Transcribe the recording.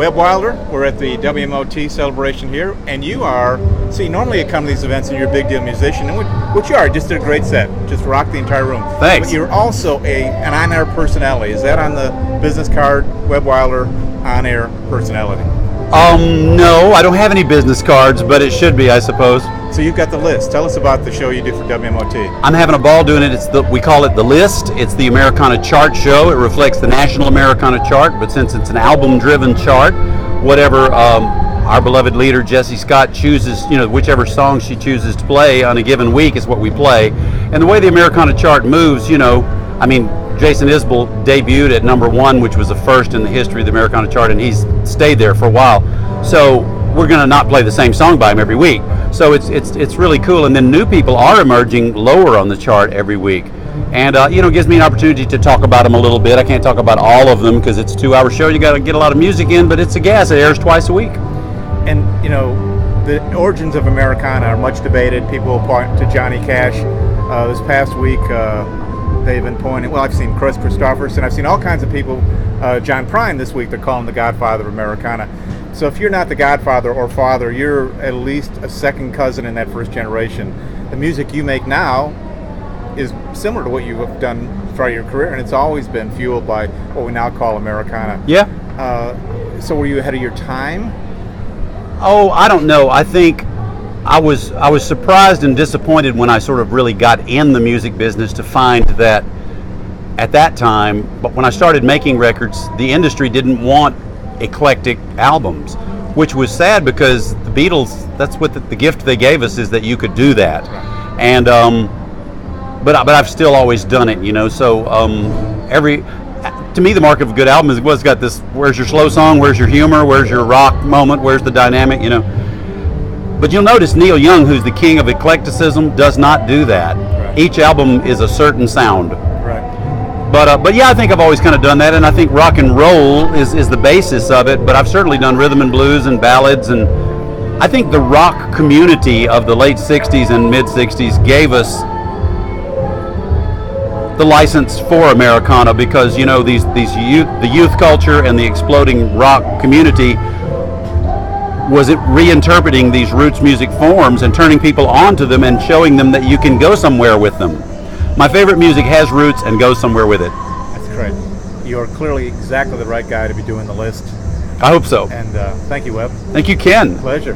Webb Wilder, we're at the WMOT celebration here, and you are, see, normally you come to these events and you're a big deal musician, and which you are, just did a great set, just rocked the entire room. Thanks. But you're also an on-air personality. Is that on the business card, Webb Wilder, on-air personality? No, I don't have any business cards, but it should be, I suppose. So you've got the list. Tell us about the show you do for WMOT. I'm having a ball doing it. We call it The List. It's the Americana chart show. It reflects the national Americana chart, but since it's an album-driven chart, whatever our beloved leader Jessie Scott chooses, whichever song she chooses to play on a given week is what we play. And the way the Americana chart moves, Jason Isbell debuted at number 1, which was the first in the history of the Americana chart, and he's stayed there for a while. So we're going to not play the same song by him every week. So it's really cool. And then new people are emerging lower on the chart every week. And, it gives me an opportunity to talk about them a little bit. I can't talk about all of them because it's a 2-hour show. You got to get a lot of music in, but it's a gas. It airs twice a week. And, the origins of Americana are much debated. People point to Johnny Cash. This past week, they've been pointing, I've seen Chris Christopherson. I've seen all kinds of people. John Prine this week, they're calling the godfather of Americana. So if you're not the godfather or father, you're at least a second cousin in that first generation. The music you make now is similar to what you have done throughout your career, and it's always been fueled by what we now call Americana. Yeah. So were you ahead of your time? Oh, I don't know. I think I was surprised and disappointed when I sort of really got in the music business to find that at that time, but when I started making records, the industry didn't want eclectic albums, which was sad because the Beatles, that's what the gift they gave us, is that you could do that. And but I've still always done it, so to me the mark of a good album is what's got this, where's your slow song, where's your humor, where's your rock moment, where's the dynamic, But you'll notice Neil Young, who's the king of eclecticism, does not do that. Right. Each album is a certain sound. But yeah, I think I've always kind of done that, and I think rock and roll is the basis of it, but I've certainly done rhythm and blues and ballads, and I think the rock community of the late 60s and mid 60s gave us the license for Americana because, the youth culture and the exploding rock community was it reinterpreting these roots music forms and turning people onto them and showing them that you can go somewhere with them. My favorite music has roots and goes somewhere with it. That's great. You are clearly exactly the right guy to be doing the list. I hope so. And thank you, Webb. Thank you, Ken. Pleasure.